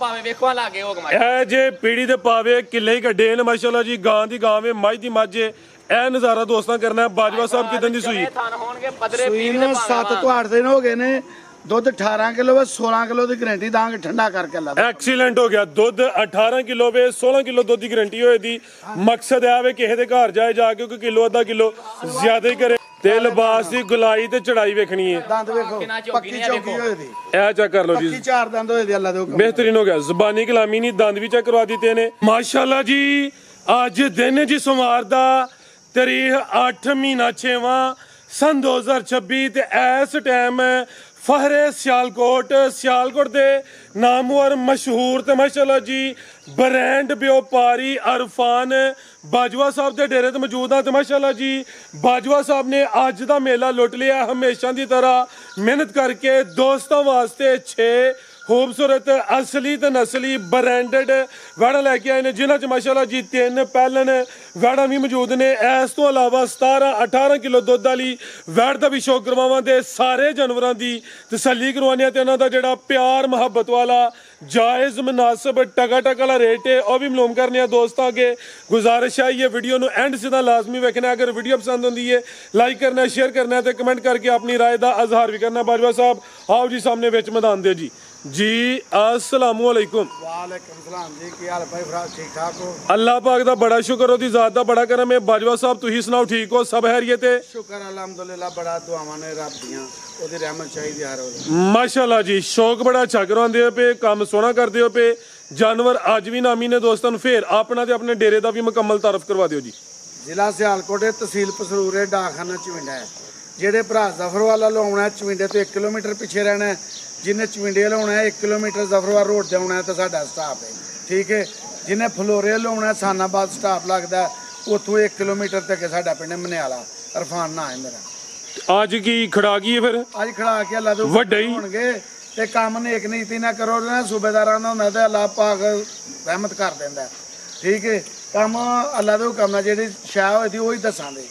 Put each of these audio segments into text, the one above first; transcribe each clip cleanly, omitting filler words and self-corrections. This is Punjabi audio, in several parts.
ਭਾਵੇਂ ਵੇਖਵਾ ਲਾਗੇ ਹੋ ਗਮਾ ਇਹ ਜੇ ਪੀੜੀ ਦੇ ਪਾਵੇ ਕਿੱਲੇ ਹੀ ਕੱਢੇ ਨੇ ਮਾਸ਼ਾਅੱਲਾ ਜੀ। ਗਾਂ ਦੀ ਗਾਂ ਵੇ, ਮੱਝ ਦੀ ਮੱਝ ਏ। ਇਹ ਨਜ਼ਾਰਾ ਦੋਸਤਾਂ ਕਰਨਾ। ਬਾਜਵਾ ਸਾਹਿਬ ਕਿਦਾਂ ਦੀ ਸੂਈ? ਥਣ ਹੋਣਗੇ ਪਦਰੇ ਸੂਈ ਪੀੜੀ ਨੂੰ ਦੇ 7 ਤੋਂ 8 ਦਿਨ ਹੋ ਗਏ ਨੇ। ਦੁੱਧ 18 ਕਿਲੋ ਵੇ, 16 ਕਿਲੋ ਦੀ ਗਰੰਟੀ ਦਾਂਗੇ ਠੰਡਾ ਕਰਕੇ ਲਾ। ਐਕਸੀਲੈਂਟ ਹੋ ਗਿਆ। ਦੁੱਧ 18 ਕਿਲੋ ਵੇ, 16 ਕਿਲੋ ਦੁੱਧ ਦੀ ਗਰੰਟੀ ਹੋਏ ਦੀ। ਮਕਸਦ ਇਹ ਵੇ ਕਿਸੇ ਦੇ ਘਰ ਜਾਏ ਜਾ ਕੇ ਕੋਈ ਕਿਲੋ ਅੱਧਾ ਕਿਲੋ ਜ਼ਿਆਦਾ ਹੀ ਕਰੇ ਤੇ ਲਿਬਾਸ ਦੀ ਗੁਲਾਈ ਤੇ ਚੜਾਈ ਵੇਖਣੀ ਹੈ। ਦੰਦ ਵੇਖੋ ਪੱਕੀ ਚੌਕੀ ਹੋਏ ਦੀ, ਇਹ ਚੈੱਕ ਕਰ ਲਓ ਜੀ। ਪੱਕੀ 4 ਦੰਦ ਹੋਏ ਦੀ ਅੱਲਾ ਦੇ ਹੁਕਮ। ਬਿਹਤਰੀਨ ਹੋ ਗਿਆ। ਜ਼ਬਾਨੀ ਕਲਾਮੀ ਨਹੀਂ, ਦੰਦ ਵੀ ਚੈੱਕ ਕਰਵਾ ਦਿੱਤੇ ਨੇ ਮਾਸ਼ਾਅੱਲਾ ਜੀ। ਅੱਜ ਦਿਨ ਹੈ ਜੀ ਸੋਮਵਾਰ ਦਾ, ਤਾਰੀਖ 8 ਮਹੀਨਾ 6ਵਾਂ ਸਨ 2026 ਤੇ ਇਸ ਟਾਈਮ ਫਹਰੇ ਸਿਆਲਕੋਟ ਦੇ ਨਾਮਵਰ ਮਸ਼ਹੂਰ ਤੇ ਮਾਸ਼ਾਅੱਲਾ ਜੀ ਬ੍ਰਾਂਡ ਵਪਾਰੀ ਅਰਫਾਨ ਬਾਜਵਾ ਸਾਹਿਬ ਦੇ ਡੇਰੇ ਤੇ ਮੌਜੂਦ ਆ ਤੇ ਮਾਸ਼ਾਅੱਲਾ ਜੀ ਬਾਜਵਾ ਸਾਹਿਬ ਨੇ ਅੱਜ ਦਾ ਮੇਲਾ ਲੁੱਟ ਲਿਆ। ਹਮੇਸ਼ਾ ਦੀ ਤਰ੍ਹਾਂ ਮਿਹਨਤ ਕਰਕੇ ਦੋਸਤਾਂ ਵਾਸਤੇ 6 ਖੂਬਸੂਰਤ ਅਸਲੀ ਤੇ ਨਸਲੀ ਬ੍ਰਾਂਡਡ ਵੈੜਾਂ ਲੈ ਕੇ ਆਏ ਨੇ, ਜਿਨ੍ਹਾਂ ਚ ਮਾਸ਼ਾਅੱਲਾ ਜੀ 3 ਪਹਿਲਨ ਵੈੜਾਂ ਵੀ ਮੌਜੂਦ ਨੇ। ਇਸ ਤੋਂ ਇਲਾਵਾ 17-18 ਕਿਲੋ ਦੁੱਧ ਵਾਲੀ ਵੈੜ ਦਾ ਵੀ ਸ਼ੌਕ ਕਰਵਾਵਾਂ ਤੇ ਸਾਰੇ ਜਾਨਵਰਾਂ ਦੀ ਤਸੱਲੀ ਕਰਵਾਉਂਦੇ ਆ ਤੇ ਇਹਨਾਂ ਦਾ ਜਿਹੜਾ ਪਿਆਰ ਮੁਹੱਬਤ ਵਾਲਾ ਜਾਇਜ਼ ਮੁਨਾਸਬ ਟਕਾ ਵਾਲਾ ਰੇਟ ਹੈ ਉਹ ਵੀ ਮਾਲੂਮ ਕਰਨੇ ਆ ਦੋਸਤਾਂ ਅੱਗੇ। ਗੁਜ਼ਾਰਿਸ਼ ਹੈ ਇਹ ਵੀਡੀਓ ਨੂੰ ਐਂਡ ਸਿੱਧਾ ਲਾਜ਼ਮੀ ਵੇਖਣਾ। ਅਗਰ ਵੀਡੀਓ ਪਸੰਦ ਹੁੰਦੀ ਹੈ ਲਾਈਕ ਕਰਨਾ, ਸ਼ੇਅਰ ਕਰਨਾ ਤੇ ਕਮੈਂਟ ਕਰਕੇ ਆਪਣੀ ਰਾਏ ਦਾ ਇਜ਼ਹਾਰ ਵੀ ਕਰਨਾ। ਬਾਜਵਾ ਸਾਹਿਬ ਆਓ ਜੀ ਸਾਹਮਣੇ ਵਿੱਚ ਮੈਦਾਨ ਦੇ ਜੀ अस्सलाम वालेकुम। वालेकुम सलाम जी, की हाल भाई भरा? ठीक ठाक हो? अल्लाह पाक दा बड़ा शुक्र, ओदी जात दा बड़ा करम है। बाजवा साहब तुही सुनाओ, ठीक हो? सब खैरियत है? शुक्र अल्हम्दुलिल्लाह, बड़ा दुआवां ने रब दियां, ओदी रहमत चाहिदी हर वेले। माशाल्लाह जी, शौक बड़ा अच्छा करवांदे हो पे, काम सोहना करदे हो पे। जानवर अज भी नामी ने दोस्तों ਨੂੰ फिर अपना ते अपने डेरे दा भी मुकम्मल तारफ करवा दियो जी। ਜ਼ਿਲ੍ਹਾ ਸਿਆਲਕੋਟ ਹੈ, ਤਹਿਸੀਲ ਪਸਰੂਰ ਹੈ, ਡਾਕਖਾਨਾ ਚਵਿੰਡਾ ਹੈ। ਜਿਹੜੇ ਭਰਾ ਜ਼ਫਰਵਾਲਾ ਲਾਉਣਾ ਹੈ ਚਵਿੰਡੇ ਤੋਂ 1 ਕਿਲੋਮੀਟਰ ਪਿੱਛੇ ਰਹਿਣਾ ਹੈ। ਜਿਹਨੇ ਚਵਿੰਡੇ ਲਾਉਣਾ ਹੈ 1 ਕਿਲੋਮੀਟਰ ਜ਼ਫਰਵਾਲ ਰੋਡ ਤੇ ਆਉਣਾ ਹੈ ਤਾਂ ਸਾਡਾ ਸਟਾਪ ਹੈ, ਠੀਕ ਹੈ। ਜਿਹਨੇ ਫਲੋਰੇ ਲਾਉਣਾ ਹੈ ਸਾਨਾਬਾਦ ਸਟਾਪ ਲੱਗਦਾ, ਉੱਥੋਂ 1 ਕਿਲੋਮੀਟਰ ਤੱਕ ਸਾਡਾ ਪਿੰਡ ਮਨਿਆਲਾ। ਅਰਫਾਨ ਨਾਂ ਹੈ ਮੇਰਾ। ਅੱਜ ਕੀ ਖੜਾ ਗਈ ਹੈ ਫਿਰ? ਅੱਜ ਖੜਾ ਕੇ ਅੱਲਾ ਦੇ ਵੱਡਾ ਹੀ ਹੋਣਗੇ ਤੇ ਕੰਮ ਨੇਕ ਨੀਤੀ ਨਾ ਕਰੋ ਨਾ ਸੂਬੇਦਾਰਾਂ ਦਾ ਹੁੰਦਾ ਤੇ ਅੱਲਾ ਪਾਕ ਰਹਿਮਤ ਕਰ ਦਿੰਦਾ, ਠੀਕ ਹੈ। ਕੰਮ ਅੱਲਾ ਦੇ ਹੁਕਮ ਨਾਲ ਜਿਹੜੀ ਸ਼ਾਹ ਹੋਈ ਦੀ ਉਹੀ ਦੱਸਾਂਗੇ,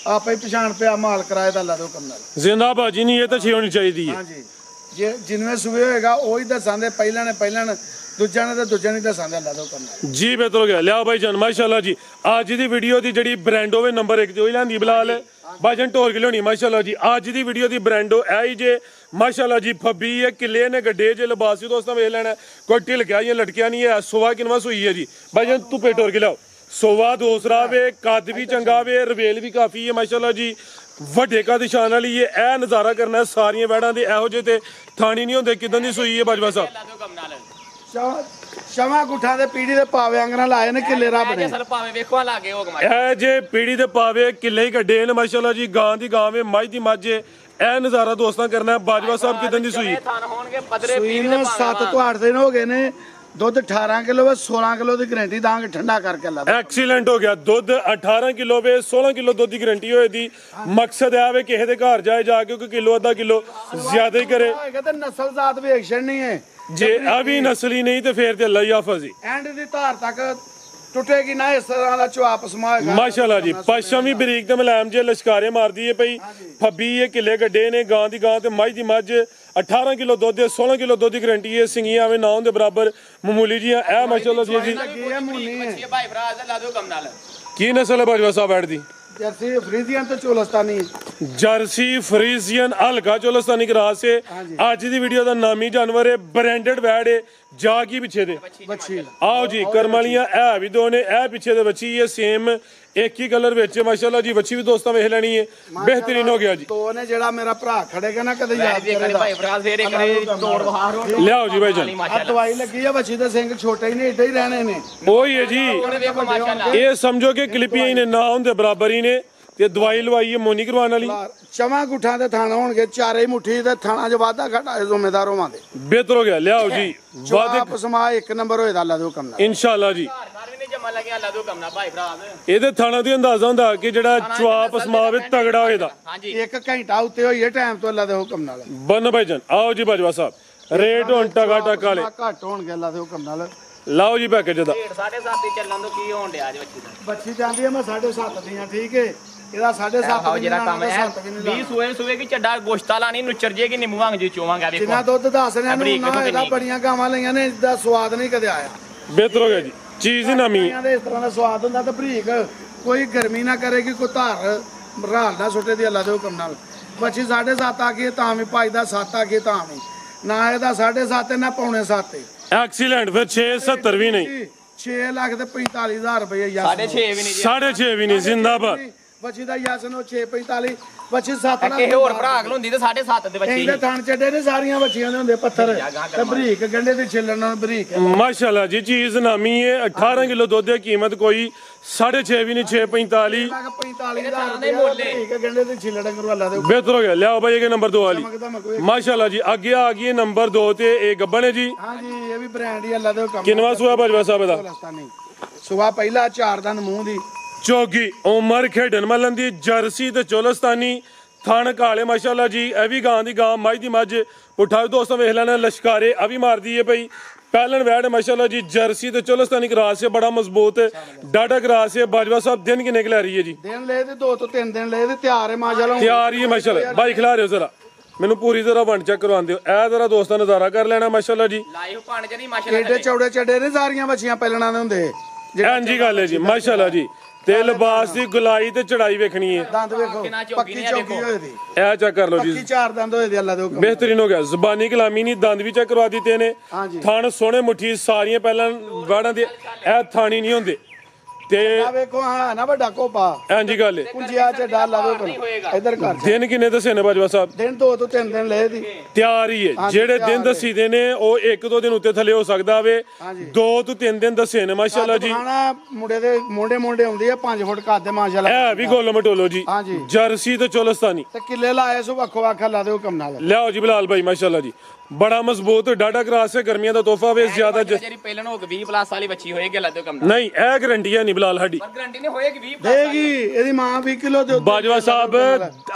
ਆਪੇ ਪਛਾਣ ਪਿਆ ਮਾਲ ਕਰਾਏ ਦਾ ਅੱਲਾ ਦੇ ਹੁਕਮ ਨਾਲ। ਜ਼ਿੰਦਾਬਾਦ ਜੀ, ਨਹੀਂ ਇਹ ਤਾਂ ਛੇ ਹੋਣੀ ਚਾਹੀਦੀ ਹੈ। ਹਾਂਜੀ, ਜੇ ਜਿਨਵੇਂ ਸੂਏ ਹੋਏਗਾ ਉਹੀ ਦੱਸਾਂਗੇ, ਪਹਿਲਾਂ ਨੇ ਦੂਜਿਆਂ ਨੇ ਤੇ ਦੂਜਿਆਂ ਨਹੀਂ ਦੱਸਾਂਗੇ ਅੱਲਾ ਦੇ ਹੁਕਮ ਨਾਲ। ਜੀ ਬਿਹਤਰ ਹੋ ਗਿਆ। ਲਿਆ ਭਾਈ ਜਾਨ ਮਾਸ਼ਾਅੱਲਾ ਜੀ। ਅੱਜ ਦੀ ਵੀਡੀਓ ਦੀ ਜਿਹੜੀ ਬ੍ਰਾਂਡ ਹੋਵੇ ਨੰਬਰ 1 ਤੇ ਉਹੀ ਲੈਂਦੀ ਬਲਾਲ ਭਾਈਜਾਨ ਢੋਲ ਕੇ ਲਿਆਉਣੀ ਮਾਸ਼ਾਅੱਲਾ ਜੀ। ਅੱਜ ਦੀ ਵੀਡੀਓ ਦੀ ਬ੍ਰਾਂਡੋ ਐ ਹੀ ਜੇ ਮਾਸ਼ਾਅੱਲਾ ਜੀ। ਫੱਬੀ ਹੈ, ਕਿੱਲੇ ਨੇ ਗੱਡੇ ਜੇ ਲਿਬਾਸ ਵੀ ਦੋਸਤਾਂ ਵੇਖ ਲੈਣਾ। ਕੋਈ ਢਿਲ ਗਿਆ ਜਾਂ ਲਟਕਿਆ ਨਹੀਂ ਹੈ। ਸੋਵਾ ਕਿਨਵਾ ਸੂਈ ਹੈ ਜੀ ਭਾਈਜਾਨ, ਤੂੰ ਪੇਟ ਢੋਲ ਕੇ ਲਿਆਓ। ਸੋਵਾ ਦੂਸਰਾ ਵੇ, ਕੱਦ ਵੀ ਚੰਗਾ ਵੇ, ਰਵੇਲ ਵੀ ਕਾਫੀ ਹੈ ਮਾਸ਼ਾਅੱਲਾ ਜੀ। ਵੱਡੇ ਕੱਦ ਸ਼ਾਨ ਵਾਲੀ ਹੈ। ਇਹ ਨਜ਼ਾਰਾ ਕਰਨਾ ਸਾਰੀਆਂ ਵੈੜਾਂ ਦੇ ਇਹੋ ਜਿਹੇ ਤੇ ਥਾਣੀ ਨਹੀਂ ਹੁੰਦੇ। ਕਿਦਾਂ ਦੀ ਸੂਈ ਹੈ ਬਾਜਵਾ ਸਾਹਿਬ? ਸ਼ਮਾ ਗੁੱਠਾਂ ਦੇ ਪੀੜੀ ਦੇ ਪਾਵੇ ਅੰਗਰਾਂ ਲਾਏ ਨੇ ਕਿੱਲੇ ਰੱਬ ਨੇ। ਸਰ ਭਾਵੇਂ ਵੇਖਵਾ ਲਾਗੇ ਹੋ ਗਮਾ ਇਹ ਜੇ ਪੀੜੀ ਦੇ ਪਾਵੇ ਕਿੱਲੇ ਹੀ ਕੱਢੇ ਨੇ ਮਾਸ਼ਾਅੱਲਾ ਜੀ। ਗਾਂ ਦੀ ਗਾਂ ਵੇ, ਮੱਝ ਦੀ ਮੱਝ ਏ। ਇਹ ਨਜ਼ਾਰਾ ਦੋਸਤਾਂ ਕਰਨਾ। ਬਾਜਵਾ ਸਾਹਿਬ ਕਿਦਾਂ ਦੀ ਸੂਈ? ਥਣ ਹੋਣਗੇ ਪਦਰੇ ਸੂਈ ਪੀੜੀ ਨੂੰ ਦੇ 7 ਤੋਂ 8 ਦਿਨ ਹੋ ਗਏ ਨੇ। ਦੁੱਧ 18 ਕਿਲੋ ਵੇ, 16 ਕਿਲੋ ਦੀ ਗਰੰਟੀ ਦਾਂਗੇ ਠੰਡਾ ਕਰਕੇ ਲਾ। ਐਕਸੀਲੈਂਟ ਹੋ ਗਿਆ। ਦੁੱਧ 18 ਕਿਲੋ ਵੇ, 16 ਕਿਲੋ ਦੁੱਧ ਦੀ ਗਰੰਟੀ ਹੋਏ ਦੀ। ਮਕਸਦ ਇਹ ਵੇ ਕਿਸੇ ਦੇ ਘਰ ਜਾਏ ਜਾ ਕੇ ਕੋਈ ਕਿਲੋ ਅੱਧਾ ਕਿਲੋ ਜ਼ਿਆਦਾ ਹੀ ਕਰੇ। ਹੋਏਗਾ ਤੇ ਨਸਲ ਜ਼ਾਤ ਵੇਖ ਛੜਨੀ ਹੈ। ਜੇ ਆ ਵੀ ਨਸਲੀ ਨਹੀਂ ਤੇ ਫੇਰ ਤੇ ਅੱਲਾ ਹੀ ਹਾਫਿਜ਼ ਜੀ। ਐਂਡ ਦੀ ਧਾਰ ਤੱਕ ਟੁੱਟੇਗੀ ਨਾ, ਇਸ ਤਰ੍ਹਾਂ ਦਾ ਚੁਆਪ ਸਮਾਏਗਾ ਮਾਸ਼ਾਅੱਲਾ ਜੀ। ਪਸ਼ਮ ਵੀ ਬਰੀਕ ਤੇ ਮਲਾਮ ਜੇ ਲਸ਼ਕਾਰੇ ਮਾਰਦੀ ਹੈ ਪਈ। ਫੱਬੀ ਇਹ ਕਿੱਲੇ ਗੱਡੇ ਨੇ। ਗਾਂ ਦੀ ਗਾਂ ਤੇ ਮੱਝ ਦੀ ਮੱਝ। 18 ਕਿਲੋ ਦੁੱਧ ਦੇ, 16 ਕਿਲੋ ਦੁੱਧ ਦੀ ਗਰੰਟੀ ਹੈ। ਸਿੰਗੀਆਂ ਐਵੇਂ ਨਾ ਦੇ ਬਰਾਬਰ ਮਾਮੂਲੀ ਜੀ ਇਹ ਮਾਸ਼ਾਅੱਲਾ ਜੀ। ਲੱਗੀ ਹੈ ਮੁੰਨੀ ਹੈ। ਭਾਈ ਭਰਾ ਅੱਲਾ ਦੇ ਹੁਕਮ ਨਾਲ। ਕੀ ਨਸਲ ਹੈ ਬਾਜਵਾ ਸਾਹਿਬ ਐਡ ਦੀ? ਜਰਸੀ ਫਰੀਜ਼ੀਅਨ ਤੇ ਚੋਲਸਤਾਨੀ। जर्सी फ्रीजियन हल्का चोलस्तानी क्रास है। आज दी वीडियो का नामी जानवर है, ब्रांडेड वैड है। जागी पिछे दे बच्ची आओ जी। करमालियां है भी दो ने, ए पिछे दे बच्ची है सेम एक ही कलर विच माशाल्लाह जी। बच्ची भी दोस्तों वेख लेनी है, बेहतरीन हो गया जी। तो ने जेड़ा मेरा भरा खड़ेगा ना कदे याद करेगा भाई भरा फेरे करे तोड़ बहार हो लियाओ जी भाई जान। आ दवाई लगी है बच्ची दे सिंग छोटे ही ने, इधर ही रहने ने। वही है जी। देखो माशाल्लाह ये समझो कि क्लिपियां ही ने ना होंदे बराबर ही ने ते दवाई लवाई है मोनी करवाने वाली। चवा गुठा दे थाना होणगे, चारे मुट्ठी दे थाना ज वादा घटा जिम्मेदार होवांगे। बेहतर हो गया। लियाओ जी वादा समा 1 नंबर होएदा अल्लाह दे हुकम नाल इंशाल्लाह जी। घर भी नहीं जमा लगे अल्लाह दे हुकम नाल भाई भरा। ਇਹਦੇ ਥਾਣਾ ਦੀ ਅੰਦਾਜ਼ਾ ਹੁੰਦਾ ਕਿ ਜਿਹੜਾ ਚਵਾਪ ਸਮਾਵੇ ਤਗੜਾ ਹੋਏਦਾ। ਹਾਂਜੀ 1 ਘੰਟਾ ਉੱਤੇ ਹੋਈਏ ਟਾਈਮ ਤੋਂ ਅੱਲਾਹ ਦੇ ਹੁਕਮ ਨਾਲ। ਬੰਨ ਭਾਈ ਜਾਨ ਆਓ ਜੀ ਬਾਜਵਾ ਸਾਹਿਬ। ਰੇਟ ਹੁਣ ਟਕਾ ਟਕਾ ਵਾਲੇ ਘੱਟ ਹੋਣਗੇ ਅੱਲਾਹ ਦੇ ਹੁਕਮ ਨਾਲ। ਲਾਓ ਜੀ ਪੈਕੇਜ ਦਾ। 7.5 ਚੱਲਣ ਤੋਂ ਕੀ ਹੋਣ ਡਿਆ ਅੱਜ ਬੱਚੀ ਦਾ? ਬੱਚੀ ਜਾਂਦੀ ਹੈ ਮੈਂ 7.5 ਦੀਆਂ, ਠੀਕ ਹੈ। ਇਹਦਾ 7.5 ਆਓ ਜਿਹੜਾ ਕੰਮ ਹੈ 7 ਵੀ ਨਹੀਂ 20 ਸੂਏ ਕੀ ਚੱਡਾ ਗੋਸ਼ਤਾ ਲਾਣੀ ਨੁੱਚਰ ਜੇ ਕਿ ਨਿੰਬੂ ਵਾਂਗ ਜੀ ਚੋਵਾਂਗਾ ਵੇਖੋ ਜਿੰਨਾ ਦੁੱਧ ਦੱਸ ਰਿਹਾ ਨੂੰ ਬਰੀਕ ਨਾ ਦੇਖੋ ਇਹਦਾ ਕਿੰਨੀ। ਬੜੀਆਂ ਗਾਵਾਂ ਲਈਆਂ ਨੇ ਇਸਦਾ ਸਵਾਦ ਨਹੀਂ ਕਦੇ ਆਇਆ ਬਿਹਤਰ ਹੋ ਗਿਆ ਜੀ ਚੀਜ਼ ਹੀ ਨਵੀਂ ਇਹਨਾਂ ਦੇ ਇਸ ਤਰ੍ਹਾਂ ਦਾ ਸਵਾਦ ਹੁੰਦਾ ਤੇ ਬਰੀਕ ਕੋਈ ਗਰਮੀ ਨਾ ਕਰੇਗੀ ਕੋਈ ਧਾਰ ਰਾਲ ਨਾ ਸੁੱਟੇ ਦੀ ਅੱਲਾ ਦੇ ਹੁਕਮ ਨਾਲ ਬੱਚੀ 7.5 ਆ ਗਈ ਤਾਂ ਵੀ ਭਾਈ ਦਾ 7 ਆ ਗਈ ਤਾਂ ਵੀ ਨਾ ਇਹਦਾ 7.5 ਨਾ ਪੌਣੇ 7 ਐਕਸੀਲੈਂਟ ਫਿਰ 670 ਵੀ ਨਹੀਂ 6 ਲੱਖ ਤੇ 45,000 ਰੁਪਏ ਯਾਰ 6.5 ਵੀ ਨਹੀਂ ਜੀ 6.5 ਵੀ ਨਹੀਂ ਜ਼ਿੰਦਾਬਾਦ ਬੱਚੀ ਦਾ ਯਾਸਨ ਉਹ 645 ਬੱਚੀ 7 ਲੱਖ ਕਿਸੇ ਹੋਰ ਭਰਾ ਕੋਲ ਹੁੰਦੀ ਤੇ 7.5 ਦੇ ਬੱਚੇ ਇਹਦੇ ਥਣ ਚੱਡੇ ਨੇ ਸਾਰੀਆਂ ਬੱਚੀਆਂ ਦੇ ਹੁੰਦੇ ਪੱਥਰ ਤੇ ਬਰੀਕ ਗੰਡੇ ਦੇ ਛਿੱਲਣ ਨਾਲ ਬਰੀਕ ਮਾਸ਼ਾਅੱਲਾ ਜੀ ਚੀਜ਼ ਨਾਮੀ ਹੈ 18 ਕਿਲੋ ਦੁੱਧ ਦੀ ਕੀਮਤ ਕੋਈ 6.5 ਵੀ ਨਹੀਂ 6.45 ਲੱਖ 45,000 ਰੁਪਏ ਬਰੀਕ ਗੰਡੇ ਦੇ ਛਿੱਲਣ ਕਰਵਾਲਾ ਦੇ ਬਿਹਤਰ ਹੋ ਗਿਆ ਲਿਆਓ ਭਾਈ ਇਹ ਨੰਬਰ 2 ਵਾਲੀ ਮਗਦਾ ਮਕੋ ਮਾਸ਼ਾਅੱਲਾ ਜੀ ਅੱਗੇ ਆ ਗਈ ਹੈ ਨੰਬਰ 2 ਤੇ ਇਹ ਗੱਬਣ ਹੈ ਜੀ ਹਾਂਜੀ ਇਹ ਵੀ ਬ੍ਰਾਂਡ ਹੀ ਅੱਲਾ ਦੇ ਹੁਕਮ ਕਿੰਨਵਾ ਸੂਆ ਭਾਜਵਾ ਸਾਹਿਬ ਦਾ ਚੋਲਸਤਾਨੀ ਸੁਬਾ ਪਹਿਲਾ 4 ਦਨ ਮੂੰਹ ਦੀ ਚੌਗੀ ਉਮਰ ਖੇਡਣ ਮਲਨ ਦੀ ਜਰਸੀ ਤੇ ਚੋਲਸਤਾਨੀ ਥਣ ਕਾਲੇ ਮਾਸ਼ਾਅੱਲਾ ਜੀ ਇਹ ਵੀ ਗਾਂ ਦੀ ਗਾਂ ਮੱਝ ਦੀ ਮੱਝ ਉਠਾਓ ਦੋਸਤੋ ਵੇਖ ਲੈਣਾ ਲਸ਼ਕਾਰੇ ਆ ਵੀ ਮਾਰਦੀ ਹੈ ਭਈ ਪਹਿਲਣ ਵੈੜ ਮਾਸ਼ਾਅੱਲਾ ਜੀ ਜਰਸੀ ਤੇ ਚੋਲਸਤਾਨੀ ਕਰਾਸ ਹੈ ਬੜਾ ਮਜ਼ਬੂਤ ਡਾਟਾ ਕਰਾਸ ਹੈ ਬਾਜਵਾ ਸਾਹਿਬ ਦਿਨ ਕਿੰਨੇ ਲੈ ਰਹੀ ਹੈ ਜੀ ਦਿਨ ਲਏ ਤੇ 2 ਤੋਂ 3 ਦਿਨ ਲਏ ਤੇ ਤਿਆਰ ਹੈ ਮਾਸ਼ਾਅੱਲਾ ਤਿਆਰ ਹੀ ਹੈ ਮਾਸ਼ਾਅੱਲਾ ਬਾਈ ਖਿਲਾ ਰਹੇ ਹੋ ਜ਼ਰਾ ਮੈਨੂੰ ਪੂਰੀ ਤਰ੍ਹਾਂ ਵੰਡ ਚੈੱਕ ਕਰਵਾਉਂਦੇ ਹੋ ਇਹ ਜ਼ਰਾ ਦੋਸਤਾਂ ਨਜ਼ਾਰਾ ਕਰ ਲੈਣਾ ਮਾਸ਼ਾਅੱਲਾ ਜੀ ਲਾਈਵ ਪਾਣ ਚ ਨਹੀਂ ਮਾਸ਼ਾਅੱਲਾ ਏਡੇ ਚੌੜੇ ਚੱਡੇ ਨੇ ਸਾਰੀਆਂ ਬੱਚੀਆਂ ਪਹਿਲਣਾ ਦੇ ਹੁੰਦੇ ਹਾਂਜੀ ਗੱਲ ਹੈ ਜੀ ਮਾਸ਼ਾਅੱਲਾ ਜੀ ਤੇ ਲਿਬਾਸ ਦੀ ਗੁਲਾਈ ਤੇ ਚੜਾਈ ਵੇਖਣੀ ਹੈ ਦੰਦ ਵੇਖੋ ਕਿੰਨਾ ਚੌਕੀ ਪੱਕੀ ਨੇ ਆ ਚੌਕੀ ਵੇਖੋ। ਹੋਏ ਦੀ ਇਹ ਚੈੱਕ ਕਰ ਲਓ ਜੀ ਪੱਕੀ 4 ਦੰਦ ਹੋਏ ਦੇ ਅੱਲਾ ਦੇ ਹੁਕਮ ਬਿਹਤਰੀਨ ਹੋ ਗਿਆ ਜ਼ਬਾਨੀ ਕਲਾਮੀ ਨਹੀਂ ਦੰਦ ਵੀ ਚੈੱਕ ਕਰਵਾ ਦਿੱਤੇ ਨੇ ਹਾਂਜੀ। ਥਣ ਸੋਹਣੇ ਮੁੱਠੀ ਸਾਰੀਆਂ ਪਹਿਲਾਂ ਵਾੜਾਂ ਦੇ ਇਹ ਥਾਣੀ ਨਹੀਂ ਹੁੰਦੇ ਤੇ ਆ ਵੇਖੋ ਹਾਂ ਨਾ ਵੱਡਾ ਕੋਪਾ ਹਾਂਜੀ ਗੱਲ ਹੈ ਕੁੰਜਿਆ ਚ ਡਾਲ ਲਾਵੇ ਕੋਲ ਇਧਰ ਕਰ ਦਿਨ ਕਿੰਨੇ ਦੱਸੇ ਨੇ ਬਾਜਵਾ ਸਾਹਿਬ ਦਿਨ 2 ਤੋਂ 3 ਦਿਨ ਲਏ ਦੀ ਤਿਆਰ ਹੀ ਹੈ ਜਿਹੜੇ ਦਿਨ ਦੱਸੀ ਦੇ ਨੇ ਉਹ 1-2 ਦਿਨ ਉੱਤੇ ਥੱਲੇ ਹੋ ਸਕਦਾ ਵੇ 2 ਤੋਂ 3 ਦਿਨ ਦੱਸੇ ਨੇ ਮਾਸ਼ਾਅੱਲਾ ਜੀ ਖਾਣਾ ਮੁੰਡੇ ਦੇ ਮੋਢੇ ਆਉਂਦੀ ਆ 5 ਫੁੱਟ ਕੱਦ ਦੇ ਮਾਸ਼ਾਅੱਲਾ ਇਹ ਵੀ ਗੋਲ ਮਟੋਲੋ ਜੀ ਹਾਂਜੀ। ਜਰਸੀ ਤੇ ਚੋਲਸਤਾਨੀ ਤੇ ਕਿੱਲੇ ਲਾਏ ਸੋ ਵੱਖੋ ਵੱਖ ਅੱਲਾ ਦੇ ਹੁਕਮ ਨਾਲ ਲਿਆਓ ਜੀ ਬਿਲਾਲ ਭਾਈ ਮਾਸ਼ਾਅੱਲਾ ਜੀ ਬੜਾ ਮਜ਼ਬੂਤ ਡਾਟਾ ਕਰਾਸ ਹੈ ਗਰਮੀਆਂ ਦਾ ਤੋਹਫਾ ਵੇ ਜ਼ਿਆਦਾ ਜਿਹੜੀ ਪਹਿਲਣ ਹੋ ਗਈ 20 ਪਲੱਸ ਵਾਲੀ ਬੱਚੀ ਹੋਏਗੀ ਅੱਲਾ ਦੇ ਕੰਮ ਨਾਲ ਨਹੀਂ ਇਹ ਗਰੰਟੀ ਹੈ ਨਹੀਂ ਬਿਲਾਲ ਸਾਡੀ ਪਰ ਗਰੰਟੀ ਨਹੀਂ ਹੋਏਗੀ 20 ਪਲੱਸ ਦੇਗੀ ਇਹਦੀ ਮਾਂ 20 ਕਿਲੋ ਦੇ ਬਾਜਵਾ ਸਾਹਿਬ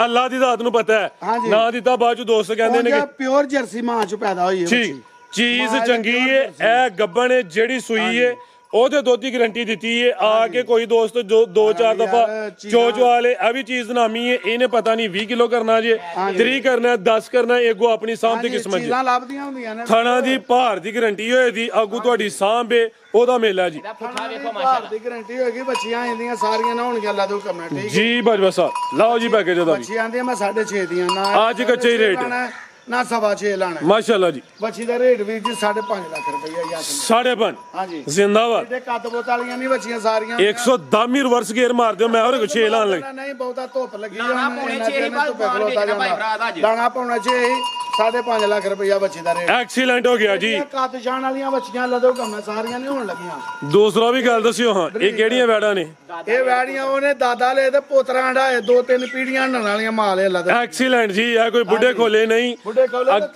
ਅੱਲਾ ਦੀ ਜ਼ਾਤ ਨੂੰ ਪਤਾ ਹੈ ਹਾਂਜੀ। ਨਾ ਦਿੱਤਾ ਬਾਅਦ ਚ ਦੋਸਤ ਕਹਿੰਦੇ ਨੇ ਕਿ ਪਿਓਰ ਜਰਸੀ ਮਾਂ ਚ ਪੈਦਾ ਹੋਈ ਹੈ ਠੀਕ ਚੀਜ਼ ਚੰਗੀ ਹੈ ਇਹ ਗੱਬਣ ਹੈ ਜਿਹੜੀ ਸੂਈ ਹੈ ਉਹਦੇ ਦੁੱਧ ਦੀ ਗਾਰੰਟੀ ਦਿੱਤੀ ਹੈ ਆ ਕੇ ਕੋਈ ਦੋਸਤ ਜੋ 2-4 ਦਫਾ ਚੋਚ ਵਾਲੇ ਇਹ ਵੀ ਚੀਜ਼ ਨਾਮੀ ਹੈ ਇਹਨੇ ਪਤਾ ਨਹੀਂ 20 ਕਿਲੋ ਕਰਨਾ ਜੇ 3 ਕਰਨਾ 10 ਕਰਨਾ ਏਗੋ ਆਪਣੀ ਸਾਂਭ ਦੀ ਕਿਸਮਤ ਜੀ ਚੀਜ਼ਾਂ ਲੱਭਦੀਆਂ ਹੁੰਦੀਆਂ ਨੇ ਥਣਾ ਦੀ ਭਾਰ ਦੀ ਗਾਰੰਟੀ ਹੋਏ ਦੀ ਆਗੂ ਤੁਹਾਡੀ ਸਾਂਭ ਹੈ ਉਹਦਾ ਮੇਲਾ ਜੀ ਦਾ ਪੁੱਠਾ ਵੇਖੋ ਭਾਰ ਮਾਸ਼ਾਅੱਲਾ ਦੀ ਗਾਰੰਟੀ ਹੋਏਗੀ ਬੱਚੀਆਂ ਆਂਦੀਆਂ ਸਾਰੀਆਂ ਨਾ ਹੋਣਗੀਆਂ ਅੱਲਾ ਦੇ ਹੁਕਮ ਨਾਲ ਠੀਕ ਜੀ ਬਾਜਵਾ ਸਾਹਿਬ ਲਾਓ ਜੀ ਪੈਕੇਜ ਉਹਦਾ ਵੀ ਬੱਚੀਆਂ ਆਂਦੀਆਂ ਮੈਂ 6.5 ਦੀਆਂ ਨਾ ਅੱਜ ਕੱਚੇ ਹੀ ਰੇਟ। ਲਾਣਾ ਹੈ, ਨਾ 6.5 ਲਾਣਾ ਹੈ। ਮਾਸ਼ਾਅੱਲਾ ਜੀ ਬੱਚੀ ਦਾ ਰੇਟ ਵੀ ਜੀ 5.5 ਲੱਖ ਰੁਪਈਆ ਜਾਂ 5.5 ਹਾਂਜੀ ਜ਼ਿੰਦਾਬਾਦ ਇਹਦੇ ਕੱਦ ਬੋਤ ਵਾਲੀਆਂ ਨਹੀਂ ਬੱਚੀਆਂ ਸਾਰੀਆਂ 110 ਰਿਵਰਸ ਗੇਅਰ ਮਾਰ ਦਿਓ ਮੈਂ ਹੋਰ ਕੁਛ 6 ਲਾਣ ਲੱਗ ਨਹੀਂ ਬਹੁਤਾ ਧੁੱਪ ਲੱਗੀ ਲਾਣਾ ਪਾਉਣੇ ਛੇ ਹੀ ਬਸ ਬਾਹਰ ਵੇਖਣਾ ਭਾਈ ਭਰਾ ਦਾ ਅੱਜ। ਦਾਣਾ ਪਾਉਣਾ ਛੇ ਹੀ 5.5 ਲੱਖ ਰੁਪਈਆ ਬੱਚੀ ਦਾ ਰੇਟ ਐਕਸੀਲੈਂਟ ਹੋ ਗਿਆ ਜੀ ਕੱਦ ਜਾਣ ਵਾਲੀਆਂ ਬੱਚੀਆਂ ਲਦੋ ਕੰਮ ਸਾਰੀਆਂ ਨਹੀਂ ਹੋਣ ਲੱਗੀਆਂ ਦੂਸਰਾ ਵੀ ਗੱਲ ਦੱਸਿਓ ਹਾਂ ਇਹ ਕਿਹੜੀਆਂ ਵੈੜਾਂ ਨੇ ਇਹ ਵੈੜੀਆਂ ਉਹਨੇ ਦਾਦਾ ਲਏ ਤੇ ਪੋਤਰਾ ਹੰਡਾਏ 2-3 ਪੀੜੀਆਂ ਹੰਡਣ ਵਾਲੀਆਂ ਮਾਲ ਇਹ ਲੱਦ ਐਕਸੀਲੈਂਟ ਜੀ ਇਹ ਕੋਈ ਬੁੱਢੇ ਖੋਲੇ ਨਹੀਂ ਬੁੱਢੇ ਕੋਲੇ ਤੇ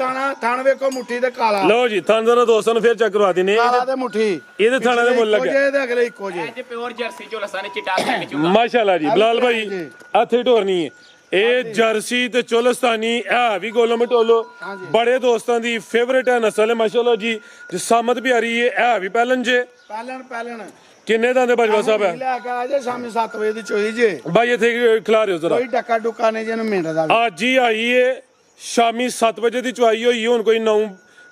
ਥਣ ਵੇਖੋ ਮੁੱਠੀ ਤੇ ਕਾਲਾ ਲਓ ਜੀ ਥਾਂ ਜਰਾ ਦੋਸਤਾਂ ਨੂੰ ਫੇਰ ਚੈੱਕ ਕਰਵਾ ਦਿੰਨੇ ਕਾਲਾ ਤੇ ਮੁੱਠੀ ਇਹਦੇ ਥਾਣਾ ਦੇ ਮੁੱਲ ਲੱਗਿਆ ਇਹਦੇ ਅਗਲੇ ਇੱਕੋ ਜੇ ਅੱਜ ਪਿਓਰ ਜਰਸੀ ਚੋਲਸਾ ਨੇ ਚਿੱਟਾ ਲੈ ਕੇ ਚੁੱਕਾ ਮਾਸ਼ਾਅੱਲਾ ਜੀ ਬਲਾਲ ਭਾਈ ਇੱਥੇ ਢੋਰਨੀ ਹੈ ਇਹ ਜਰਸੀ ਤੇ ਚੋਲਸਤਾਨੀ ਇਹ ਵੀ ਗੋਲੋ ਮਟੋਲੋ ਬੜੇ ਦੋਸਤਾਂ ਦੀ ਫੇਵਰੇਟ ਹੈ ਨਸਲ ਹੈ ਮਾਸ਼ਾਅੱਲਾ ਜੀ ਜਸਾਮਤ ਪਿਆਰੀ ਹੈ ਇਹ ਵੀ ਪਹਿਲਨ ਜੇ ਪਹਿਲਣ ਕਿੰਨੇ ਦਾ ਦੇ ਬਾਜਵਾ ਸਾਹਿਬ ਹੈ ਲੈ ਕੇ ਆ ਜੇ ਸ਼ਾਮੀ 7 ਵਜੇ ਦੀ ਚੋਈ ਜੇ ਭਾਈ ਇੱਥੇ ਖਿਲਾ ਰਿਓ ਜਰਾ ਕੋਈ ਡੱਕਾ ਡੁੱਕਾ ਨਹੀਂ ਜਿਹਨੂੰ ਮਿੰਟ ਦਾ ਅੱਜ ਹੀ ਆਈ ਏ ਸ਼ਾਮੀ 7 ਵਜੇ ਦੀ ਚੁਆਈ ਹੋਈ ਹੁਣ ਕੋਈ 9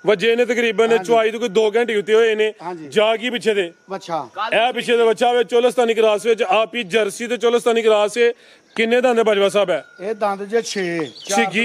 ਵਜੇ ਨੇ ਤਕਰੀਬਨ ਚੁਆਈ ਤੋਂ ਕੋਈ 2 ਘੰਟੇ ਉੱਤੇ ਹੋਏ ਨੇ ਜਾ ਕੀ ਪਿੱਛੇ ਦੇ ਬੱਚਾ ਇਹ ਪਿੱਛੇ ਦੇ ਬੱਚਾ ਵੇ ਚੋਲਸਤਾਨੀ ਕਰਾਸ ਵਿੱਚ ਆਪ ਹੀ ਜਰਸੀ ਤੇ ਚੋਲਸਤਾਨੀ ਕਰਾਸ ਹੈ ਕਿੰਨੇ ਦੰਦ ਬਾਜਵਾ ਸਾਹਿਬ ਹੈ ਇਹ ਦੰਦ ਜੇ 6 ਛਿੱਗੀ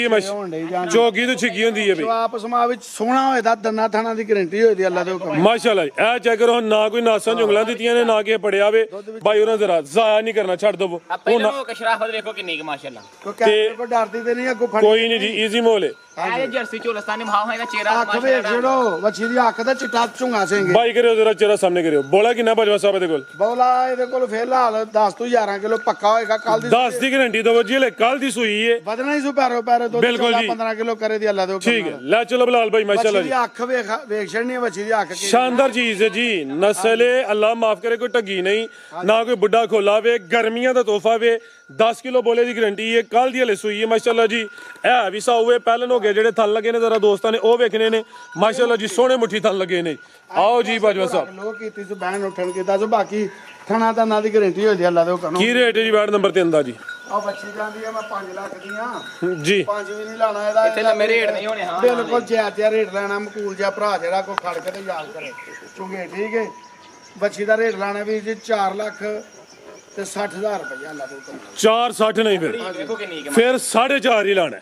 ਚੌਗੀ ਤੋਂ ਛਿੱਗੀ ਹੁੰਦੀ ਹੈ ਬਈ ਆਪਸ ਮਾ ਵਿੱਚ ਸੋਹਣਾ ਹੋਏ ਦਾ ਦੰਨਾ ਥਾਣਾ ਦੀ ਗਾਰੰਟੀ ਹੋਈ ਦੀ ਅੱਲਾ ਦੇ ਹੁਕਮ ਮਾਸ਼ਾਅੱਲਾ ਇਹ ਚੈੱਕ ਕਰੋ ਨਾ ਕੋਈ ਨਾਸਾਂ ਜੁੰਗਲਾਂ ਦਿੱਤੀਆਂ ਨੇ ਨਾ ਕਿ ਪੜਿਆ ਵੇ ਭਾਈ ਉਹਨਾਂ ਜ਼ਰਾ ਜ਼ਾਇਆ ਨਹੀਂ ਕਰਨਾ ਛੱਡ ਦੋ ਪਹਿਲਾਂ ਉਹ ਕਸ਼ਰਾਫਤ ਵੇਖੋ ਕਿੰਨੀ ਕਿ ਮਾਸ਼ਾਅੱਲਾ ਕੋਈ ਕੈਮਰੇ ਕੋ ਡਰਦੀ ਤੇ ਨਹੀਂ ਅੱਗੋਂ ਫੜ ਕੋਈ ਨਹੀਂ ਜੀ ਈਜ਼ੀ ਮੋਲ ਹੈ ਇਹ ਜਰਸੀ ਚੋਲਸਤਾ ਨੇ ਭਾਵ ਹੈਗਾ ਚਿਹਰਾ ਅੱਖ ਵੇਖ ਜਿਹੜੋ ਬੱਚੀ ਦੀ ਅੱਖ ਦਾ ਚਿੱਟਾ ਝੁੰਗਾ ਸਿੰਘੇ ਭਾਈ ਕਰਿਓ ਜ਼ਰਾ ਚਿਹਰਾ ਸਾਹਮਣੇ ਕਰਿਓ ਬੋਲਾ ਕਿੰਨਾ ਬਾਜਵਾ ਸਾਹਿਬ ਦੇ ਕੋਲ ਬੋਲਾ ਇਹਦੇ ਕੋਲ ਫਿਲਹਾਲ 10 ਤੋਂ 11 ਕਿਲੋ ਪੱਕਾ ਹੋਏਗਾ ਕੱਲ ਦੀ 10 ਦੀ ਗਾਰੰਟੀ ਦਵੋ ਜੀ ਲੈ ਕੱਲ ਦੀ ਸੂਈ ਹੈ ਵਧਣਾ ਹੀ ਸੁ ਪੈਰੋ ਦੁੱਧ ਬਿਲਕੁਲ ਜੀ। 15 ਕਿਲੋ ਕਰੇ ਦੀ ਅੱਲਾ ਦੇ ਹੁਕਮ ਠੀਕ ਹੈ ਲੈ ਚਲੋ ਬਲਾਲ ਭਾਈ ਮਾਸ਼ਾਅੱਲਾ ਬੱਚੀ ਜੀ ਦੀ ਅੱਖ ਵੇਖ ਛੜਨੀ ਬੱਚੀ ਦੀ ਅੱਖ ਸ਼ਾਨਦਾਰ ਚੀਜ਼ ਹੈ ਜੀ ਨਸਲ ਹੈ ਅੱਲਾ ਮਾਫ ਕਰੇ ਕੋਈ ਢੱਗੀ ਨਹੀਂ ਨਾ ਕੋਈ ਬੁੱਢਾ ਖੋਲਾ ਵੇ ਗਰਮੀਆਂ ਦਾ ਤੋਹਫਾ ਵੇ 10 ਕਿਲੋ ਬੋਲੇ ਦੀ ਗਰੰਟੀ ਹੈ ਕੱਲ ਦੀ ਹਲੇ ਸੂਈ ਹੈ ਮਾਸ਼ਾਅੱਲਾ ਜੀ ਇਹ ਵੀ ਸਾਊਏ ਪਹਿਲਨ ਹੋ ਗਏ ਜਿਹੜੇ ਥਲ ਲੱਗੇ ਨੇ ਜ਼ਰਾ ਦੋਸਤਾਂ ਨੇ ਉਹ ਵੇਖਣੇ ਨੇ ਮਾਸ਼ਾਅੱਲਾ ਜੀ ਸੋਹਣੇ ਮੁੱਠੀ ਥਲ ਲੱਗੇ ਨੇ ਆਓ ਜੀ ਬਾਜਵਾ ਸਾਹਿਬ ਲੋ ਕੀਤੀ ਜ਼ਬਾਨ ਉੱਠਣ ਕੇ ਦੱਸ ਬਾਕੀ ਥਣਾ ਤਾਂ ਨਾ ਦੀ ਗਾਰੰਟੀ ਹੁੰਦੀ ਅੱਲਾ ਦੇ ਹੁਕਮ ਕੀ ਰੇਟ ਹੈ ਜੀ ਵਾਰਡ ਨੰਬਰ 3 ਦਾ ਜੀ ਆ ਬੱਚੀ ਜਾਂਦੀ ਆ ਮੈਂ 5 ਲੱਖ ਦੀ ਆ ਜੀ 5 ਵੀ ਨਹੀਂ ਲਾਣਾ ਇਹਦਾ ਇੱਥੇ ਲੰਮੇ ਰੇਟ ਨਹੀਂ ਹੋਣੇ ਹਾਂ ਬਿਲਕੁਲ ਜਾਇਜ਼ ਜਿਹਾ ਰੇਟ ਲੈਣਾ ਮਕੂਲ ਜਿਹਾ ਭਰਾ ਜਿਹੜਾ ਕੋਈ ਖੜ ਕੇ ਤੇ ਯਾਦ ਕਰੇ ਚੁੰਗੇ ਠੀਕ ਹੈ ਬੱਚੀ ਦਾ ਰੇਟ ਲਾਣਾ ਵੀ ਜੀ 4 ਲੱਖ ਤੇ 60,000 ਰੁਪਏ ਅੱਲਾ ਦੇ ਹੁਕਮ 460 ਨਹੀਂ ਫਿਰ ਦੇਖੋ ਕਿੰਨੀ ਕਿ ਫਿਰ 4.5 ਹੀ ਲਾਣਾ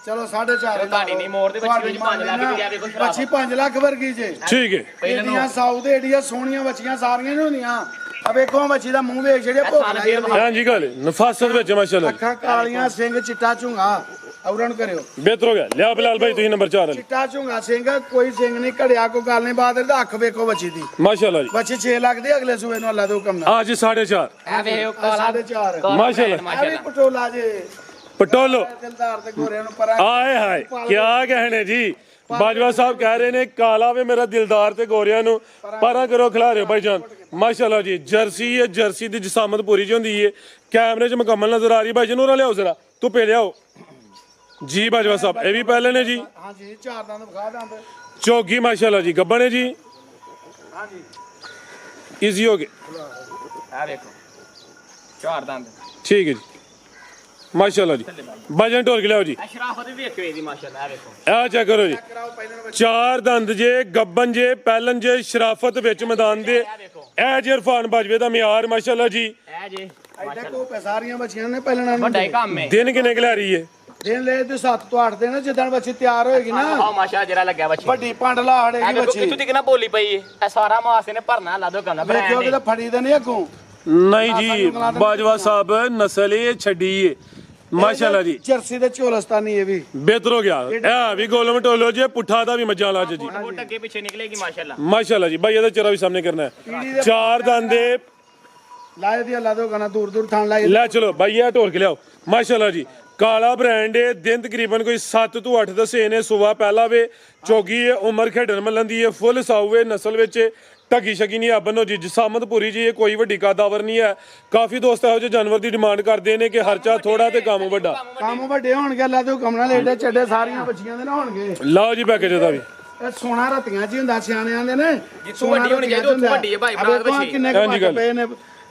ਚਲੋ 4.5 ਤੁਹਾਡੀ ਨਹੀਂ ਮੋੜ ਦੇ ਬੱਚੀ ਵਿੱਚ 5 ਲੱਖ ਦੀ ਆ ਦੇਖੋ ਬੱਚੀ 5 ਲੱਖ ਵਰਗੀ ਜੇ ਠੀਕ ਹੈ ਇਹਦੀਆਂ ਸਾਊ ਦੇ ਏਡੀਆਂ ਸੋਹਣੀਆਂ ਬੱਚੀਆਂ ਸਾਰੀਆਂ ਨਹੀਂ ਹੁੰਦੀਆਂ ਆ ਵੇਖੋ ਬੱਚੀ ਦਾ ਮੂੰਹ ਵੇਖ ਜਿਹੜੇ ਭੁੱਖ ਲੱਗੀ ਜਾਂਦੀ। ਹਾਂਜੀ ਗੱਲ ਨਫਾਸਤ ਵਿੱਚ ਮਾਸ਼ਾਅੱਲਾ ਅੱਖਾਂ ਕਾਲੀਆਂ ਸਿੰਘ ਚਿੱਟਾ ਝੁੰਗਾ ਔਰਨ ਕਰਿਓ ਬਿਹਤਰ ਹੋ ਗਿਆ ਲਿਆ ਬਿਲਾਲ ਭਾਈ ਤੁਸੀਂ ਨੰਬਰ 4 ਵਾਲੇ ਚਿੱਟਾ ਝੁੰਗਾ ਸਿੰਘ ਕੋਈ ਸਿੰਘ ਨਹੀਂ ਘੜਿਆ ਕੋਈ ਗੱਲ ਨਹੀਂ ਬਾਤ ਇਹਦਾ ਅੱਖ ਵੇਖੋ ਬੱਚੀ ਦੀ ਮਾਸ਼ਾਅੱਲਾ ਜੀ ਬੱਚੀ 6 ਲੱਖ ਦੀ ਅਗਲੇ ਸੂਏ ਨੂੰ ਅੱਲਾ ਦੇ ਹੁਕਮ ਨਾਲ ਅੱਜ 4.5 ਇਹ ਵੇਖੋ ਕਾਲਾ 4.5 ਮਾਸ਼ਾਅੱਲਾ ਆ ਵੀ ਪਟੋਲਾ ਜੇ ਪਟੋਲੋ ਦਿਲਦਾਰ ਤੇ ਗੋਰਿਆਂ ਨੂੰ ਪਰਾਂ ਆਏ ਹਾਏ ਕਿਆ ਕਹਿਣੇ ਜੀ ਬਾਜਵਾ ਸਾਹਿਬ ਕਹਿ ਰਹੇ ਨੇ ਕਾਲਾ ਵੇ ਮੇਰਾ ਦਿਲਦਾਰ ਤੇ ਗੋਰਿਆਂ ਨੂੰ ਪਰਾਂ ਕਰੋ ਖਿਲਾ ਰਹੇ ਹੋ ਭਾਈ ਜਾਨ ਮਾਸ਼ਾਅੱਲਾ ਜੀ ਜਰਸੀ ਹੈ ਜਰਸੀ ਦੀ ਜਿਸਾਮਤ ਪੂਰੀ ਜੀ ਹੁੰਦੀ ਹੈ ਕੈਮਰੇ 'ਚ ਮੁਕੰਮਲ ਨਜ਼ਰ ਆ ਰਹੀ ਭਾਈ ਜਨੂਰਾ ਲਿਆਓ ਜ਼ਰਾ ਧੁੱਪੇ ਲਿਆਓ ਜੀ ਬਾਜਵਾ ਸਾਹਿਬ ਇਹ ਵੀ ਪਹਿਲੇ ਨੇ ਜੀ ਹਾਂਜੀ ਚਾਰ ਦੰਦ ਵਿਖਾ ਦੰਦ ਚੌਗੀ ਮਾਸ਼ਾਅੱਲਾ ਜੀ ਗੱਬਣ ਹੈ ਜੀ ਹਾਂਜੀ ਈਜ਼ੀ ਹੋ ਗਏ ਆ ਵੇਖੋ 4 ਦੰਦ ਠੀਕ ਹੈ ਜੀ ਮਾਸ਼ਾਅੱਲਾ ਜੀ ਵਜਨ ਢੋਲ ਕੇ ਲਿਆਓ ਜੀ ਅਸ਼ਰਾਫਤ ਵੀ ਵੇਖੋ ਇਹਦੀ ਮਾਸ਼ਾਅੱਲਾ ਆ ਵੇਖੋ ਇਹ ਚੈੱਕ ਕਰੋ ਜੀ ਕਰਾਓ ਪਹਿਲਾਂ 4 ਦੰਦ ਜੇ ਗੱਬਨ ਜੇ ਪਹਿਲਨ ਜੇ ਸ਼ਰਾਫਤ ਵਿੱਚ ਮੈਦਾਨ ਦੇ ਇਹ ਜੇ ਇਰਫਾਨ ਬਾਜਵੇ ਦਾ ਮਿਆਰ ਮਾਸ਼ਾਅੱਲਾ ਜੀ ਇਹ ਜੇ ਐਡਾ ਕੋ ਸਾਰੀਆਂ ਬੱਚੀਆਂ ਨੇ ਪਹਿਲਾਂ ਨਾਲ ਵੱਡਾ ਹੀ ਕੰਮ ਹੈ ਦਿਨ ਕਿੰਨੇ ਖਿਲਾ ਰਹੀ ਹੈ ਦਿਨ ਲੈ ਤੇ 7 ਤੋਂ 8 ਦਿਨ ਜਿੱਦਣ ਬੱਚੀ ਤਿਆਰ ਹੋਏਗੀ ਨਾ ਆ ਮਾਸ਼ਾ ਜਿਹੜਾ ਲੱਗਿਆ ਬੱਚੀ ਵੱਡੀ ਪੰਡ ਲਾੜੇਗੀ ਇਹ ਵੇਖੋ ਬੱਚੀ ਕਿੱਥੋਂ ਤੱਕ ਨਾ ਬੋਲੀ ਪਈ ਹੈ ਇਹ ਸਾਰਾ ਮਾਸ ਇਹਨੇ ਭਰਨਾ ਲਾ ਦੋ ਕਰਨਾ ਵੇਖਿਓ ਕਿ ਤਾਂ ਫੜੀ ਤੇ ਨਹੀਂ ਅੱਗੋਂ ਨਹੀਂ ਜੀ ਬਾਜਵਾ ਸਾਹਿਬ ਨਸਲ ਇਹ ਛੱਡੀ ਏ ਮਾਸ਼ਾਅੱਲਾ ਜੀ ਜਰਸੀ ਦੇ ਝੋਲਸਤਾਨੀ ਇਹ ਵੀ ਬਿਹਤਰ ਹੋ ਗਿਆ ਇਹ ਵੀ ਗੋਲਮ ਟੋਲੋ ਜੇ ਪੁੱਠਾ ਦਾ ਵੀ ਮੱਝਾਂ ਲਾ ਜੀ ਫੁੱਟ ਅੱਗੇ ਪਿੱਛੇ ਨਿਕਲੇਗੀ ਮਾਸ਼ਾਅੱਲਾ ਮਾਸ਼ਾਅੱਲਾ ਜੀ ਭਾਈ ਇਹਦਾ ਚਿਹਰਾ ਵੀ ਸਾਹਮਣੇ ਕਰਨਾ ਹੈ 4 ਦੰਦ ਦੇ ਲਾਏ ਦੀ ਅੱਲਾ ਦੋ ਗਣਾ ਦੂਰ ਦੂਰ ਥਾਂ ਲਾਏ ਲੈ ਚਲੋ ਭਾਈ ਇਹ ਢੋਲ ਕੇ ਲਿਆਓ ਮਾਸ਼ਾਅੱਲਾ ਜੀ ਕਾਲਾ ਬ੍ਰਾਂਡ ਏ ਦਿਨ ਤਕਰੀਬਨ ਕੋਈ 7 ਤੋਂ 8 ਦੱਸੇ ਨੇ ਸੁਬਾ ਪਹਿਲਾ ਵੇ ਚੌਗੀ ਏ ਉਮਰ ਖੇਡਣ ਮੱਲਣ ਦੀ ਏ ਫੁੱਲ ਸਾਊ ਏ ਨਸਲ ਵਿੱਚ ਢੱਗੀ ਸ਼ਗੀ ਨਹੀਂ ਆਬਨੋ ਜੀ ਜਸਾਮਤ ਪੂਰੀ ਜੀ ਇਹ ਕੋਈ ਵੱਡੀ ਕਾਦਾਵਰ ਨਹੀਂ ਹੈ ਕਾਫੀ ਦੋਸਤ ਇਹੋ ਜਿਹੇ ਜਾਨਵਰ ਦੀ ਡਿਮਾਂਡ ਕਰਦੇ ਨੇ ਕਿ ਖਰਚਾ ਥੋੜਾ ਤੇ ਕੰਮ ਵੱਡਾ ਕੰਮ ਵੱਡੇ ਹੋਣਗੇ ਅੱਲਾ ਦੇ ਹੁਕਮ ਨਾਲ ਏਡੇ ਚੱਡੇ ਸਾਰੀਆਂ ਬੱਚੀਆਂ ਦੇ ਨਾ ਹੋਣਗੇ ਲਓ ਜੀ ਪੈਕੇਜ ਦਾ ਵੀ ਇਹ ਸੋਨਾ ਰਤੀਆਂ ਚ ਹੀ ਹੁੰਦਾ ਸਿਆਣਿਆਂ ਦੇ ਨੇ ਜਿੱਥੋਂ ਵੱਡੀ ਹੋਣੀ ਚਾਹੀਦੀ ਉੱਥੋਂ ਵੱਡੀ ਹੈ ਭਾਈ ਬਰਾਤ ਬੱਚੀ ਕਿੰਨੇ ਕੁ ਪਏ ਨੇ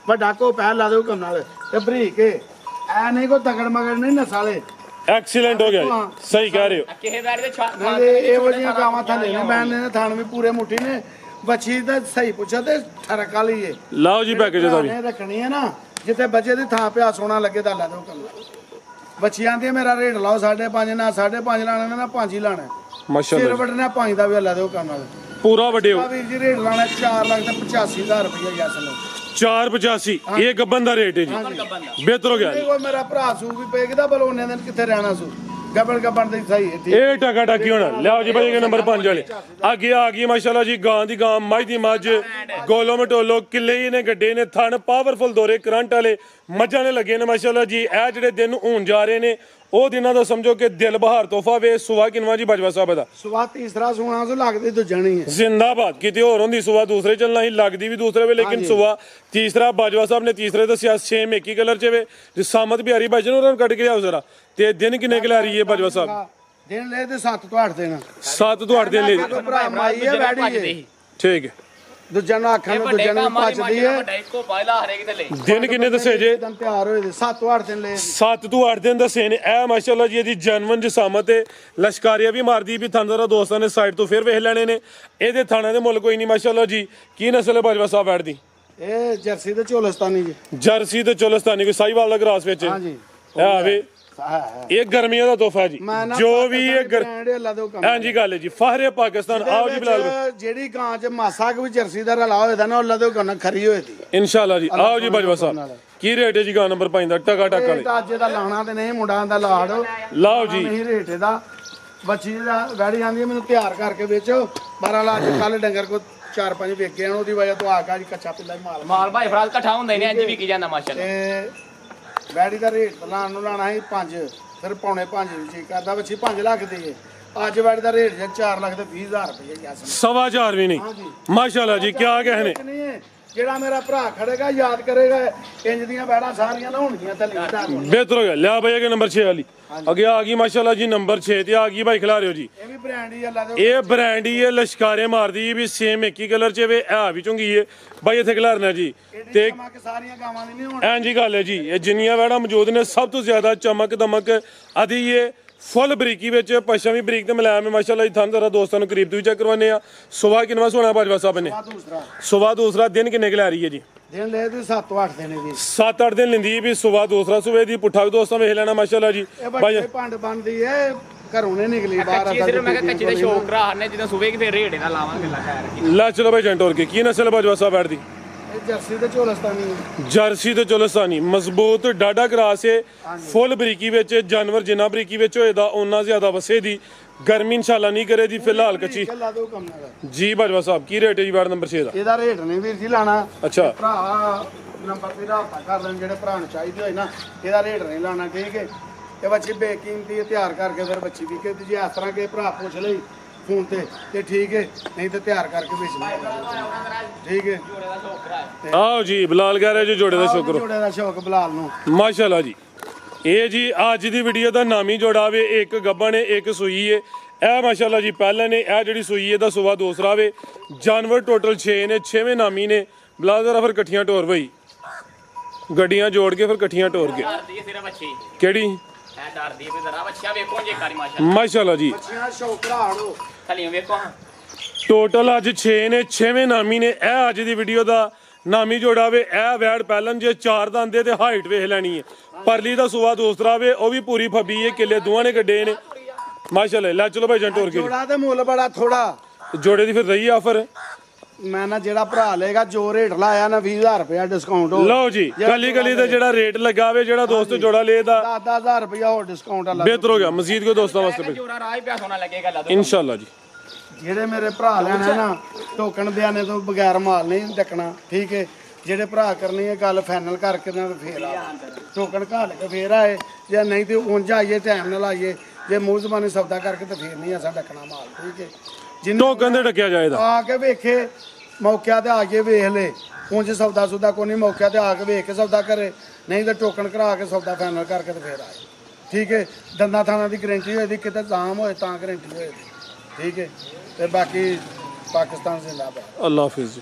ਵੱਡਾ ਕੋ ਪੈ ਲਾ ਦੇ ਹੁਕਮ ਨਾਲ ਤੇ ਬਰੀਕ ਐ ਨਹੀਂ ਕੋ ਤਗੜ ਮਗੜ ਨਹੀਂ ਨਸਾਲੇ ਐਕਸੀਲੈਂਟ ਹੋ ਗਿਆ ਜੀ ਸਹੀ ਕਹਿ ਰਹੇ ਹੋ ਕਿਸੇ ਵੈਰ ਦੇ ਛਾਲ ਨਾਲੇ ਇਹੋ ਜਿਹੀਆਂ ਗਾਵਾਂ ਥੱਲੇ ਨੇ ਬੈਣ ਨੇ ਥਣ ਵੀ ਪੂਰੇ ਮੁੱਠੀ ਨੇ ਬੱਚੀ ਦਾ ਸਹੀ ਪੁੱਛਿਆ ਤੇ ਠਰਕ ਵਾਲੀ ਏ ਲਓ ਜੀ ਪੈਕੇਜ ਦਾ ਵੀ ਨੇ ਰੱਖਣੀ ਹੈ ਨਾ ਜਿੱਥੇ ਬੱਚੇ ਦੀ ਥਾਂ ਪਿਆ ਸੋਨਾ ਲੱਗੇ ਤਾਂ ਲਾ ਦੋ ਕੰਮ ਬੱਚੀਆਂ ਦੀ ਮੇਰਾ ਰੇਟ ਲਾਓ 5.5 ਨਾ 5.5 ਲਾਣਾ ਨਾ 5 ਹੀ ਲਾਣਾ ਸਿਰ ਮਾਸ਼ਾਅੱਲਾ ਵੜਨਾ 5 ਦਾ ਵੀ ਲਾ ਦਿਓ ਕੰਮ ਨਾਲ ਪੂਰਾ ਵੱਡੇ ਹੋ ਆ ਵੀਰ ਜੀ ਰੇਟ ਲਾਣਾ 4 ਲੱਖ ਤੇ 85,000 ਰੁਪਏ ਯਸ ਲਓ 485 ਇਹ ਗੱਬਨ ਦਾ ਰੇਟ ਹੈ ਜੀ ਬਿਹਤਰ ਹੋ ਗਿਆ ਇਹ ਕੋਈ ਮੇਰਾ ਭਰਾ ਸੂ ਵੀ ਪਏ ਕਿਦਾ ਬਲੋਨੇ ਦਿਨ ਕਿੱਥੇ ਰਹਿਣਾ ਸੂ ਗੱਬਣ ਦੀ ਸਹੀ ਹੈ ਠੀਕ ਇਹ ਟਕਾ ਟਕੀ ਹੋਣਾ ਲਿਆਓ ਜੀ ਭਾਈ ਨੰਬਰ 5 ਵਾਲੇ ਅੱਗੇ ਆ ਗਈ ਮਾਸ਼ਾਅੱਲਾ ਜੀ ਗਾਂ ਦੀ ਗਾਂ ਮੱਝ ਦੀ ਮੱਝ ਗੋਲੋ ਮਟੋਲੋ ਕਿੱਲੇ ਹੀ ਨੇ ਗੱਡੇ ਨੇ ਥਣ ਪਾਵਰਫੁਲ ਦੋਰੇ ਕਰੰਟ ਵਾਲੇ ਮੱਝਾਂ ਨੇ ਲੱਗੇ ਨੇ ਮਾਸ਼ਾਅੱਲਾ ਜੀ ਇਹ ਜਿਹੜੇ ਦਿਨ ਹੋਣ ਜਾ ਰਹੇ ਨੇ ਉਹ ਦਿਨਾਂ ਦਾ ਸਮਝੋ ਕਿ ਦਿਲ ਬਹਾਰ ਤੋਹਫਾ ਵੇ ਸੁਵਾ ਕਿਨਵਾ ਜੀ ਬਾਜਵਾ ਸਾਹਿਬ ਦਾ ਸੁਵਾ ਤੀਸਰਾ ਸੋਨਾ ਸੋ ਲੱਗਦੀ ਦੂਜਾ ਨਹੀਂ ਹੈ ਜ਼ਿੰਦਾਬਾਦ ਕਿਤੇ ਹੋਰ ਹੁੰਦੀ ਸੁਵਾ ਦੂਸਰੇ ਚੱਲਣਾ ਹੀ ਲੱਗਦੀ ਵੀ ਦੂਸਰੇ ਵੇ ਲੇਕਿਨ ਸੁਵਾ ਤੀਸਰਾ ਬਾਜਵਾ ਸਾਹਿਬ ਨੇ ਤੀਸਰੇ ਦੱਸਿਆ ਸੇਮ ਇੱਕ ਹੀ ਕਲਰ ਚ ਵੇ ਜਿਸਾਮਤ ਬਿਹਾਰੀ ਭਾਈ ਨੂੰ ਉਹਨਾਂ ਨੂੰ ਕੱਢ ਕੇ ਲਿਆਓ ਜ਼ਰਾ ਤੇ ਦਿਨ ਕਿੰਨੇ ਕਿ ਲੈ ਰਹੀ ਹੈ ਬਾਜਵਾ ਸਾਹਿਬ ਦਿਨ ਲੈ ਤੇ 7 ਤੋਂ 8 ਦਿਨ 7 ਤੋਂ 8 ਦਿਨ ਲੈ ਕੋਈ ਭਰਾ ਮਾਈ ਹੈ ਵੈੜੀ ਹੈ ਠੀਕ ਹੈ ਦੂਜਾ ਨੂੰ ਆਖਾਂ ਨੂੰ ਦੂਜਾ ਨੂੰ ਭੱਜਦੀ ਹੈ ਵੱਡਾ ਇੱਕੋ ਪਾਇਲਾ ਹਰੇਕ ਤੇ ਲਈ ਦਿਨ ਕਿੰਨੇ ਦੱਸੇ ਜੇ ਦਿਨ ਤਿਆਰ ਹੋਏ 7 ਤੋਂ 8 ਦਿਨ ਲੈ 7 ਤੋਂ 8 ਦਿਨ ਦੱਸੇ ਨੇ ਇਹ ਮਾਸ਼ਾਅੱਲਾ ਜੀ ਇਹਦੀ ਜਨਮਨ ਜਸਾਮਤ ਹੈ ਲਸ਼ਕਾਰੀਆ ਵੀ ਮਾਰਦੀ ਵੀ ਥਣ ਜ਼ਰਾ ਦੋਸਤਾਂ ਨੇ ਸਾਈਡ ਤੋਂ ਫਿਰ ਵੇਖ ਲੈਣੇ ਨੇ ਇਹਦੇ ਥਾਣੇ ਦੇ ਮੁੱਲ ਕੋਈ ਨਹੀਂ ਮਾਸ਼ਾਅੱਲਾ ਜੀ ਕੀ ਨਸਲ ਹੈ ਬਾਜਵਾ ਸਾਹਿਬ ਬੈਠ ਦੀ ਇਹ ਜਰਸੀ ਤੇ ਝੋਲਸਤਾਨੀ ਜੀ ਜਰਸੀ ਤੇ ਚੋਲਸਤਾਨੀ ਕੋਈ ਸਾਈਵਾਲ ਦਾ ਗਰਾਸ ਵਿੱਚ ਹਾਂਜੀ ਇਹ ਆਵੇ ਇਹ ਗਰਮੀਆਂ ਦਾ ਤੋਹਫਾ ਹੈ ਜੀ ਜੋ ਵੀ ਇਹ ਹਾਂਜੀ ਗੱਲ ਹੈ ਜੀ ਫਾਹਰੇ ਪਾਕਿਸਤਾਨ ਆਓ ਜੀ ਬਿਲਾਲ ਜਿਹੜੀ ਗਾਂ ਚ ਮਾਸਾ ਕੁ ਵੀ ਜਰਸੀ ਦਾ ਰਲਾ ਹੋਇਆ ਨਾ ਉਹ ਲਦੋ ਗਾਂ ਖਰੀ ਹੋਈ ਦੀ ਇਨਸ਼ਾਅੱਲਾ ਜੀ ਆਓ ਜੀ ਬਾਜਵਾ ਸਾਹਿਬ ਕੀ ਰੇਟ ਹੈ ਜੀ ਗਾਂ ਨੰਬਰ 5 ਦਾ ਟਕਾ ਟਕ ਵਾਲੇ ਅੱਜ ਦਾ ਲਾਣਾ ਤੇ ਨਹੀਂ ਮੁੰਡਿਆਂ ਦਾ ਲਾੜ ਲਾਓ ਜੀ ਨਹੀਂ ਰੇਟ ਇਹਦਾ ਬੱਚੀ ਦਾ ਗਾੜੀ ਆਂਦੀ ਮੈਨੂੰ ਤਿਆਰ ਕਰਕੇ ਵੇਚੋ 12 ਲੱਖ ਕੱਲ ਡੰਗਰ ਕੋ 4-5 ਵੇਚੇ ਹਨ ਉਹਦੀ ਵਜ੍ਹਾ ਤੋਂ ਆ ਕੇ ਕੱਚਾ ਪਿੱਲਾ ਹੀ ਮਾਲ ਭਾਈ ਫਰਾਜ਼ ਇਕੱਠਾ ਹੁੰਦਾ ਹੀ ਨੇ ਇੰਜ ਵੀ ਕੀ ਜਾਂਦਾ ਮਾਸ਼ਾਅੱਲਾ ਤੇ ਵੈੜੀ ਦਾ ਰੇਟ ਲਾਣ ਨੂੰ ਲਾਣਾ ਸੀ 5 ਫਿਰ ਪੌਣੇ 5 ਵਿੱਚ ਕਰਦਾ ਬੱਚੀ 5 ਲੱਖ ਦੀ ਹੈ ਅੱਜ ਵੈੜੀ ਦਾ ਰੇਟ ਹੈ 4 ਲੱਖ ਤੇ 20,000 ਰੁਪਏ ਗਿਆ ਸਵਾ 4 ਵੀ ਨਹੀਂ ਮਾਸ਼ਾਅੱਲਾ ਜੀ ਕੀ ਕਹਿਣੇ ਜਿਹੜਾ ਮੇਰਾ ਭਰਾ ਖੜੇਗਾ ਯਾਦ ਕਰੇਗਾ ਇੰਜ ਦੀਆਂ ਬੈੜਾਂ ਸਾਰੀਆਂ ਨਾ ਹੋਣਗੀਆਂ ਥੱਲੇ ਢਾਹ ਕੋਲ। ਬਿਹਤਰ ਹੋ ਗਿਆ। ਲਿਆ ਭਾਈ ਅਗੇ ਨੰਬਰ 6 ਵਾਲੀ ਅੱਗੇ ਆ ਗਈ ਮਾਸ਼ਾਅੱਲਾ ਜੀ ਨੰਬਰ 6 ਤੇ ਆ ਗਈ ਭਾਈ ਖਿਲਾ ਰਿਓ ਜੀ। ਇਹ ਵੀ ਬ੍ਰਾਂਡ ਹੀ ਅੱਲਾ ਦੇ ਇਹ ਬ੍ਰਾਂਡ ਹੀ ਹੈ, ਲਸ਼ਕਾਰੇ ਮਾਰਦੀ ਵੀ ਸੇਮ ਇੱਕ ਹੀ ਕਲਰ ਚ ਵੇ ਆ ਵੀ ਚੁੰਗੀ ਹੈ ਭਾਈ ਇੱਥੇ ਖਿਲਾਰਨਾ ਜੀ। ਤੇ ਚਮਕ ਸਾਰੀਆਂ ਗਾਵਾਂ ਦੀ ਨਹੀਂ ਹੋਣੀ। ਐਂ ਜੀ ਗੱਲ ਹੈ ਜੀ, ਇਹ ਜਿੰਨੀਆਂ ਵੈੜਾਂ ਮੌਜੂਦ ਨੇ ਸਭ ਤੋਂ ਜ਼ਿਆਦਾ ਚਮਕ ਦਮਕ ਆਦੀ ਇਹ ਫੁੱਲ ਬਰੀਕੀ ਵਿੱਚ ਪਸ਼ਾ ਵੀ ਬਰੀਕ ਤੇ ਮਿਲਾਇਆ ਮੈਂ ਮਾਸ਼ਾਅੱਲਾ ਜੀ। ਤੁਹਾਨੂੰ ਜ਼ਰਾ ਦੋਸਤਾਂ ਨੂੰ ਕਰੀਬ ਤੋਂ ਵੀ ਚੈੱਕ ਕਰਵਾਉਂਦੇ ਆ। ਸੁਬਾਹ ਕਿੰਨਾ ਸੋਹਣਾ ਬਾਜਵਾ ਸਾਹਿਬ ਨੇ, ਆ ਦੂਸਰਾ ਸੁਬਾਹ ਦੂਸਰਾ ਦਿਨ ਕਿੰਨੇ ਕੁ ਲੈ ਰਹੀ ਹੈ ਜੀ? ਦਿਨ ਲੈ ਤੇ 7-8 ਦਿਨ ਦੀ 7-8 ਦਿਨ ਲੈਂਦੀ ਵੀ ਸੁਬਾਹ ਦੂਸਰਾ ਸੂਬੇ ਦੀ ਪੁੱਠਾ ਵੀ ਦੋਸਤਾਂ ਵੇਖ ਲੈਣਾ ਮਾਸ਼ਾਅੱਲਾ ਜੀ। ਇਹ ਬੱਚੇ ਭੰਡ ਬਣਦੀ ਏ ਘਰੋਂ ਨੇ ਨਿਕਲੀ ਬਾਹਰ ਕੱਚੀ ਸਿਰਫ ਮੈਂ ਕਿਹਾ ਕੱਚੀ ਦਾ ਸ਼ੌਕ ਕਰਾ ਹਰਨੇ ਜਦੋਂ ਸੁਵੇ ਕਿ ਫਿਰ ਰੇਟ ਇਹਦਾ ਲਾਵਾਂਗੇ ਲਾ ਖੈਰ ਲੈ ਚਲੋ ਭਾਈ ਜੰਟੋਰ ਕੇ ਕੀ ਨਸਲ ਬਾਜਵਾ ਸਾਹਿਬ ਬੈਠ ਦੀ? ਇਹ ਜਰਸੀ ਤੇ ਝੋਲਸਤਾਨੀ ਜਰਸੀ ਤੇ ਚੋਲਸਤਾਨੀ ਮਜ਼ਬੂਤ ਡਾਡਾ ਕਰਾਸ ਹੈ, ਫੁੱਲ ਬਰੀਕੀ ਵਿੱਚ ਜਾਨਵਰ ਜਿੰਨਾ ਬਰੀਕੀ ਵਿੱਚ ਹੋਏਦਾ ਉਹਨਾਂ ਜ਼ਿਆਦਾ ਵਸੇ ਦੀ ਗਰਮੀ ਇਨਸ਼ਾਅੱਲਾ ਨਹੀਂ ਕਰੇ ਦੀ ਫਿਲਹਾਲ ਕੱਚੀ ਲਾ ਦੋ ਕੰਮ ਨਾਲ ਜੀ। ਬਾਜਵਾ ਸਾਹਿਬ ਕੀ ਰੇਟ ਹੈ ਜੀ ਵਾਰਡ ਨੰਬਰ 6 ਦਾ? ਇਹਦਾ ਰੇਟ ਨਹੀਂ ਵੀਰ ਜੀ ਲਾਣਾ। ਅੱਛਾ ਭਰਾ ਨੰਬਰ ਤੇ ਰਾਬਤਾ ਕਰ ਲੈਣ ਜਿਹੜੇ ਭਰਾ ਨੂੰ ਚਾਹੀਦੀ ਹੋਏ ਨਾ, ਇਹਦਾ ਰੇਟ ਨਹੀਂ ਲਾਣਾ। ਠੀਕ ਹੈ ਇਹ ਬੱਚੀ ਬੇਕੀਮਤੀ ਤਿਆਰ ਕਰਕੇ ਫਿਰ ਬੱਚੀ ਵੀ ਕਿ ਜੇ ਇਸ ਤਰ੍ਹਾਂ ਕੇ ਭਰਾ ਪੁੱਛ ਲਈ ਫੋਨ ਤੇ ਠੀਕ ਹੈ, ਨਹੀਂ ਤੇ ਤਿਆਰ ਕਰਕੇ ਵੇਚਣਾ। ਠੀਕ ਹੈ ਆਓ ਜੀ ਬਲਾਲ ਕਹਿ ਰਹੇ ਜੀ ਜੋੜੇ ਦਾ ਸ਼ੁਕਰ ਜੋੜੇ ਦਾ ਸ਼ੌਕ ਬਲਾਲ ਨੂੰ ਮਾਸ਼ਾਅੱਲਾ ਜੀ। ਇਹ ਜੀ ਅੱਜ ਦੀ ਵੀਡੀਓ ਦਾ ਨਾਮੀ ਜੋੜਾ ਵੇ, ਇੱਕ ਗੱਬਣ ਹੈ ਇੱਕ ਸੂਈ ਹੈ। ਇਹ ਮਾਸ਼ਾਅੱਲਾ ਜੀ ਪਹਿਲਾਂ ਨੇ ਇਹ ਜਿਹੜੀ ਸੂਈ ਹੈ ਦਾ ਸੁਬਾ ਦੂਸਰਾ ਵੇ। ਜਾਨਵਰ ਟੋਟਲ 6 ਨੇ, 6ਵੇਂ ਨਾਮੀ ਨੇ। ਬਲਾਲ ਜ਼ਰਾ ਫਿਰ ਇਕੱਠੀਆਂ ਟੋਰ ਬਈ, ਗੱਡੀਆਂ ਜੋੜ ਕੇ ਫਿਰ ਇਕੱਠੀਆਂ ਟੋਰ ਕੇ। ਡਰਦੀ ਹੈ ਸਿਰਫ ਬੱਚੀ ਕਿਹੜੀ ਐ ਡਰਦੀ ਹੈ ਵੀ ਜ਼ਰਾ ਬੱਚਾ ਵੇਖੋ ਜੇ ਕਰੀ ਮਾਸ਼ਾਅੱਲਾ ਮਾਸ਼ਾਅੱਲਾ ਜੀ। ਬੱਚੀਆਂ ਸ਼ੌਕ ਰਾੜੋ ਥਲੀਆਂ ਵੇਖੋ ਟੋਟਲ ਅੱਜ 6 ਨੇ, 6ਵੇਂ ਨਾਮੀ ਨੇ। ਇਹ ਅੱਜ ਦੀ ਵੀਡੀਓ ਦਾ ਨਾਮੀ ਜੋੜਾ ਵੇ। ਇਹ ਵੈੜ ਪਹਿਲਾਂ ਜੇ 4 ਦੰਦੇ ਤੇ ਹਾਈਟ ਵੇਖ ਲੈਣੀ ਹੈ। ਪਰਲੀ ਦਾ ਸੁਬਾ ਦੂਸਰਾ ਵੇ, ਉਹ ਵੀ ਪੂਰੀ ਫੱਬੀ ਹੈ, ਕਿੱਲੇ ਦੋਵਾਂ ਨੇ ਗੱਡੇ ਨੇ ਮਾਸ਼ਾਅੱਲਾ। ਲੈ ਚਲੋ ਭਾਈ ਜੰਟੋਰ ਕੇ ਜੋੜਾ ਤੇ ਮੁੱਲ ਬੜਾ ਥੋੜਾ। ਜੋੜੇ ਦੀ ਫਿਰ ਰਹੀ ਆਫਰ। ਮੈਂ ਨਾ ਜਿਹੜਾ ਭਰਾ ਲਏਗਾ ਜੋ ਰੇਟ ਲਾਇਆ ਨਾ 20000 ਰੁਪਇਆ ਡਿਸਕਾਊਂਟ ਹੋ। ਲਓ ਜੀ ਗਲੀ ਗਲੀ ਤੇ ਜਿਹੜਾ ਰੇਟ ਲੱਗਾ ਵੇ, ਜਿਹੜਾ ਦੋਸਤ ਜੋੜਾ ਲੇਦਾ 10,000 ਰੁਪਇਆ ਹੋਰ ਡਿਸਕਾਊਂਟ ਆ। ਬਿਹਤਰ ਹੋ ਗਿਆ ਮਜ਼ੀਦ ਕੋ ਦੋਸਤਾਂ ਵਾਸਤੇ ਜੋੜਾ ਰਾਹ ਹੀ ਪਿਆ ਸੋਨਾ ਲੱਗੇਗਾ ਲਾ ਦੋ ਇਨਸ਼ਾਅੱਲਾ ਜੀ। ਜਿਹੜੇ ਮੇਰੇ ਭਰਾ ਲੈਣਾ ਨਾ ਟੋਕਣ ਬਿਆਨੇ ਤੋਂ ਬਗੈਰ ਮਾਲ ਨਹੀਂ ਚੱਕਣਾ। ਠੀਕ ਹੈ ਜਿਹੜੇ ਭਰਾ ਕਰਨੀ ਹੈ ਗੱਲ ਫਾਈਨਲ ਕਰਕੇ ਨਾ ਫੇਰ ਆ ਟੋਕਣ ਘਾਲ ਕੇ ਫੇਰ ਆਏ, ਜਾਂ ਨਹੀਂ ਤੇ ਉਂਝ ਆਈਏ ਟਾਈਮ ਨਾਲ ਆਈਏ। ਜੇ ਮੂੰਹ ਜ਼ਬਾਨੀ ਸੌਦਾ ਕਰਕੇ ਤੇ ਫੇਰ ਨਹੀਂ ਅਸਾਂ ਡੱਕਣਾ ਮਾਲ। ਠੀਕ ਹੈ ਜਿਹਨੂੰ ਟੋਕਨ ਤੇ ਡੱਕਿਆ ਜਾਏਦਾ ਆ ਕੇ ਵੇਖੇ ਮੌਕਿਆਂ ਤੇ ਆ ਕੇ ਵੇਖ ਲੈ। ਉਂਝ ਸੌਦਾ ਸੁਦਾ ਕੋਈ ਨਹੀਂ, ਮੌਕਿਆਂ ਤੇ ਆ ਕੇ ਵੇਖ ਕੇ ਸੌਦਾ ਕਰੇ, ਨਹੀਂ ਤੇ ਟੋਕਣ ਕਰਾ ਕੇ ਸੌਦਾ ਫਾਈਨਲ ਕਰਕੇ ਤੇ ਫੇਰ ਆਏ। ਠੀਕ ਹੈ ਦੰਦਾਂ ਥਾਣਾ ਦੀ ਗਰੰਟੀ ਹੋਏ ਦੀ, ਕਿਤੇ ਜਾਮ ਹੋਏ ਤਾਂ ਗਰੰਟੀ ਹੋਏ ਦੀ। ਠੀਕ ਹੈ ਤੇ ਬਾਕੀ ਪਾਕਿਸਤਾਨ ਜ਼ਿੰਦਾਬਾਦ। ਅੱਲਾ ਹਾਫਿਜ਼ ਜੀ।